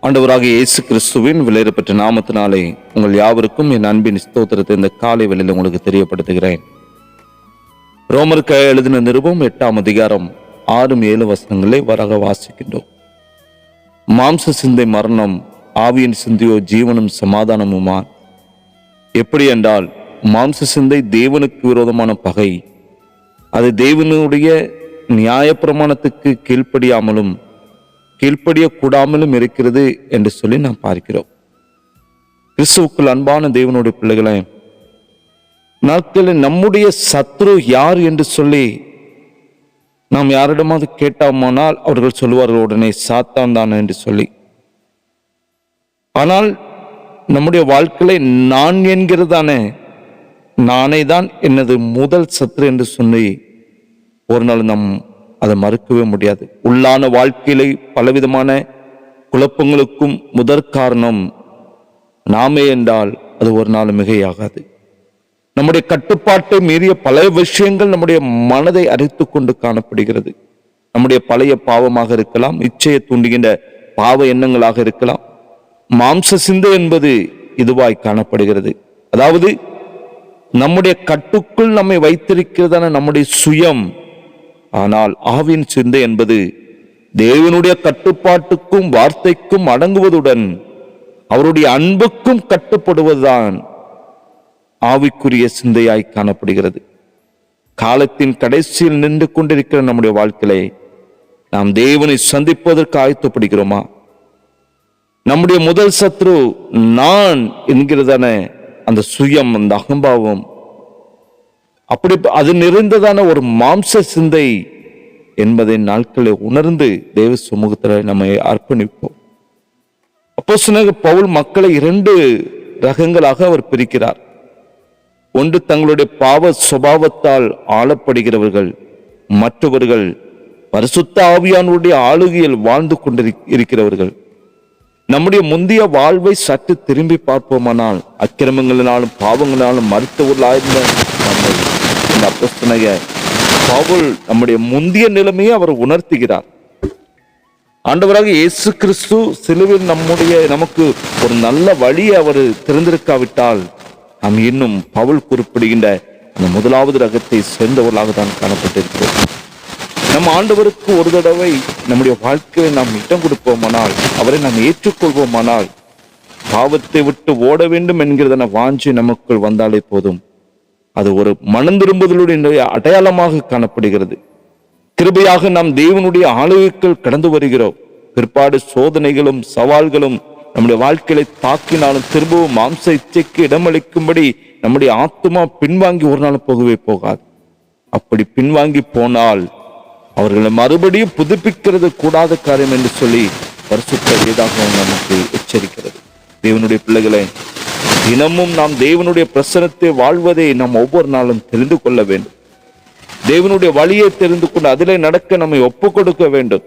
ஆண்டவராகிய இயேசு கிறிஸ்துவின் விலையேறப்பெற்ற நாமத்தினாலே உங்கள் யாவருக்கும் என் அன்பின் ஸ்தோத்திரத்தை இந்த காலை வேளையில் உங்களுக்கு தெரியப்படுத்துகிறேன். ரோமருக்கு எழுதின நிருபம் 8ஆம் அதிகாரம் 6-7 வசனங்களை வராக வாசிக்கின்றோம். மாம்ச சிந்தை மரணம், ஆவியின் சிந்தையோ ஜீவனும் சமாதானமுமா. எப்படி என்றால், மாம்ச சிந்தை தேவனுக்கு விரோதமான பகை. அது தேவனுடைய நியாயப்பிரமாணத்துக்கு கீழ்ப்படியக்கூடாமலும் இருக்கிறது என்று சொல்லி நாம் பார்க்கிறோம். கிறிஸ்துவுக்குள் அன்பான தேவனுடைய பிள்ளைகளை, நாட்களில் நம்முடைய சத்ரு யார் என்று சொல்லி நாம் யாரிடமாவது கேட்டோமானால் அவர்கள் சொல்லுவார்கள் உடனே சாத்தான் தான் என்று சொல்லி. ஆனால் நம்முடைய வாழ்க்கையை நான் என்கிறதான நானே தான் எனது முதல் சத்ரு என்று சொல்லி ஒரு நாள் நாம் அதை மறுக்கவே முடியாது. உள்ளான வாழ்க்கையில பலவிதமான குழப்பங்களுக்கும் முதற் காரணம் நாமே என்றால் அது ஒரு நாள் மிகையாகாது. நம்முடைய கட்டுப்பாட்டை மீறிய பல விஷயங்கள் நம்முடைய மனதை அரித்து கொண்டு காணப்படுகிறது. நம்முடைய பழைய பாவமாக இருக்கலாம், இச்சையை தூண்டுகின்ற பாவ எண்ணங்களாக இருக்கலாம். மாம்ச சிந்தை என்பது இதுவாய் காணப்படுகிறது. அதாவது நம்முடைய கட்டுக்குள் நம்மை வைத்திருக்கிறதான நம்முடைய சுயம். ஆனால் ஆவியின் சிந்தை என்பது தேவனுடைய கட்டுப்பாட்டுக்கும் வார்த்தைக்கும் அடங்குவதுடன் அவருடைய அன்புக்கும் கட்டுப்படுவதுதான் ஆவிக்குரிய சிந்தையாய் காணப்படுகிறது. காலத்தின் கடைசியில் நின்று கொண்டிருக்கிற நம்முடைய வாழ்க்கையை நாம் தேவனை சந்திப்பதற்கு ஆயத்தப்படுகிறோமா? நம்முடைய முதல் சத்ரு நான் என்கிறதான அந்த சுயம், அந்த அகம்பாவம், அப்படி அது நிறைந்ததான ஒரு மாம்ச சிந்தை என்பதை நாட்களை உணர்ந்து தேவ சமூகத்தில் நம்மை அர்ப்பணிப்போம். அப்போஸ்தலனாகிய பவுல் மக்களை 2 ரகங்களாக அவர் பிரிக்கிறார். ஒன்று தங்களுடைய பாவ சுபாவத்தால் ஆளப்படுகிறவர்கள், மற்றவர்கள் பரிசுத்த ஆவியானுடைய ஆளுகையில் வாழ்ந்து கொண்டிருக்கிறவர்கள். நம்முடைய முந்தைய வாழ்வை சற்று திரும்பி பார்ப்போமானால், அக்கிரமங்களினாலும் பாவங்களினாலும் மறுத்தவர்களாயிருந்த நம்மை இந்த அப்போஸ்தலனாகிய பவுல் நம்முடைய முந்தைய நிலைமையை அவர் உணர்த்துகிறார். ஆண்டவராக இயேசு கிறிஸ்து சிலுவையில் நமக்கு ஒரு நல்ல வழியை அவர் திறந்திருக்காவிட்டால் நாம் இன்னும் பவுல் குறிப்பிடுகின்ற அந்த முதலாவது ரகத்தை சேர்ந்தவர்களாக தான் காணப்பட்டிருக்கிறோம். நம் ஆண்டவருக்கு ஒரு தடவை நம்முடைய வாழ்க்கையை நாம் இடம் கொடுப்போமானால், அவரை நாம் ஏற்றுக்கொள்வோமானால், பாவத்தை விட்டு ஓட வேண்டும் என்கிறதான வாஞ்சி நமக்குள் வந்தாலே போதும். அது ஒரு மனம் திரும்புதலுடைய அடையாளமாக காணப்படுகிறது. கிருபையாக நாம் தேவனுடைய ஆளுகைக்குள் கடந்து வருகிறோம். பிற்பாடு சோதனைகளும் சவால்களும் நம்முடைய வாழ்க்கையை தாக்கினாலும் திரும்பவும் மாம்ச இச்சைக்கு இடமளிக்கும்படி நம்முடைய ஆத்துமா பின்வாங்கி ஒரு நாள் போகவே போகாது. அப்படி பின்வாங்கி போனால் அவர்களை மறுபடியும் புதுப்பிக்கிறது கூடாத காரியம் என்று சொல்லி பரிசுத்த வேதாகமம் நமக்கு எச்சரிக்கிறது. தேவனுடைய பிள்ளைகளை, தினமும் நாம் தேவனுடைய பிரசன்னத்தை வாழ்வதை நாம் ஒவ்வொரு நாளும் தெரிந்து கொள்ள வேண்டும். தேவனுடைய வழியை தெரிந்து கொண்டு அதிலே நடக்க நம்மை ஒப்பு கொடுக்க வேண்டும்.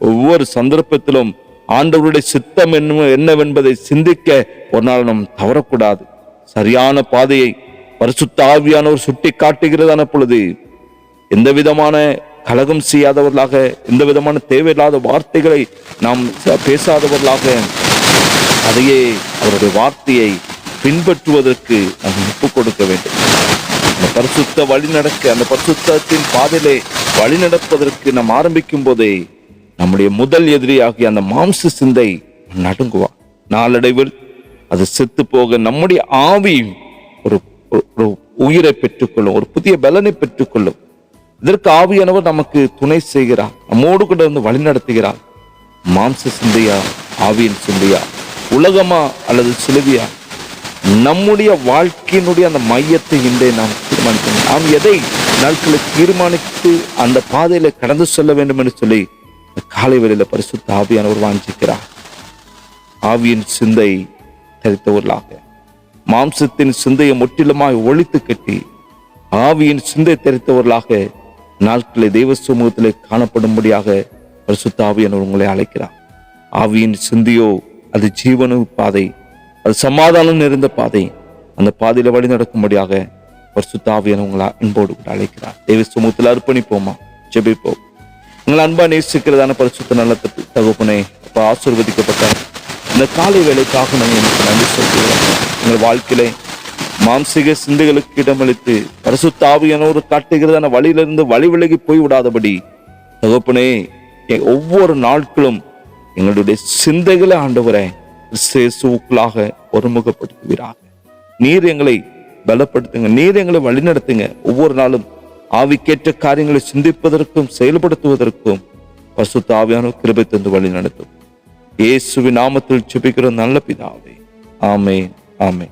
ஒவ்வொரு சந்தர்ப்பத்திலும் ஆண்டவருடைய சித்தம் என்னவென்பதை சிந்திக்க ஒரு நாள் நாம் தவறக்கூடாது. சரியான பாதையை பரிசுத்த ஆவியானவர் சுட்டி காட்டுகிறதான பொழுது எந்த விதமான கலகம் செய்யாதவர்களாக, எந்த விதமான தேவையில்லாத வார்த்தைகளை நாம் பேசாதவர்களாக, அதையே அவருடைய வார்த்தையை பின்பற்றுவதற்கு நாம் ஒப்பு கொடுக்க வேண்டும். அந்த பரிசுத்த வழி நடக்க, அந்த பரிசுத்தத்தின் பாதையிலே வழி நடப்பதற்கு நாம் ஆரம்பிக்கும் போதே நம்முடைய முதல் எதிரியாகிய அந்த மாம்ச சிந்தை நடுங்குவான். நாளடைவில் அது செத்து போக நம்முடைய ஆவி ஒரு உயிரை பெற்றுக்கொள்ளும், ஒரு புதிய பலனை பெற்றுக்கொள்ளும். இதற்கு ஆவியானவர் நமக்கு துணை செய்கிறார், நம்மோடு கூட வந்து வழி நடத்துகிறார். மாம்ச சிந்தையா, ஆவியின் சிந்தையா, உலகமா அல்லது சிலுவையா? நம்முடைய வாழ்க்கையினுடைய அந்த மையத்தை இன்றே நாம் தீர்மானிக்கணும். நாம் எதை நாட்களை தீர்மானித்து அந்த பாதையில கடந்து செல்ல வேண்டும் என்று சொல்லி காலை வேளையில பரிசுத்த ஆவியானவர் வாஞ்சிக்கிறார். ஆவியின் சிந்தை தெரித்தவர்களாக, மாம்சத்தின் சிந்தையை முற்றிலுமாய் ஒழித்து கட்டி ஆவியின் சிந்தை தெரித்தவர்களாக நாட்களை தெய்வ சமூகத்திலே காணப்படும்படியாக பரிசுத்த ஆவியானவர் உங்களை அழைக்கிறார். ஆவியின் சிந்தையோ அது ஜீவனு பாதை, அது சமாதானம் நிறைந்த பாதை. அந்த பாதையில வழி நடக்கும்படியாக பரிசுத்த ஆவியானவர் உங்களை அன்போடு கூட அழைக்கிறார். தெய்வ சமூகத்தில் அர்ப்பணிப்போமா, ஜெபிப்போம். உங்களை அன்பா நேசிக்கிறதான பரிசுத்த நல்ல தகப்பனே, அப்ப ஆசீர்வதிக்கப்பட்ட இந்த காலை வேலைக்காக நாங்கள் எனக்கு நன்றி சொல்கிறோம். எங்கள் வாழ்க்கையிலே மாம்சிக சிந்தைகளுக்கு இடமளித்து பரிசுத்த ஆவியானவர் காட்டுகிறதான வழியிலிருந்து வழி விலகி போய் விடாதபடி தகப்பனே ஒவ்வொரு நாட்களும் எங்களுடைய சிந்தைகளை ஆண்டவரை கிறிஸ்துவுக்குள்ளாக ஒருமுகப்படுத்துவீராக. நீர் எங்களை பலப்படுத்துங்க, நீர் எங்களை வழிநடத்துங்க. ஒவ்வொரு நாளும் ஆவிக்கேற்ற காரியங்களை சிந்திப்பதற்கும் செயல்படுத்துவதற்கும் பரிசுத்த ஆவியானவர் கிருபை தந்து வழி நடத்தும். இயேசுவின் நாமத்தில் ஜெபிக்கிற நல்ல பிதாவே, ஆமென், ஆமென்.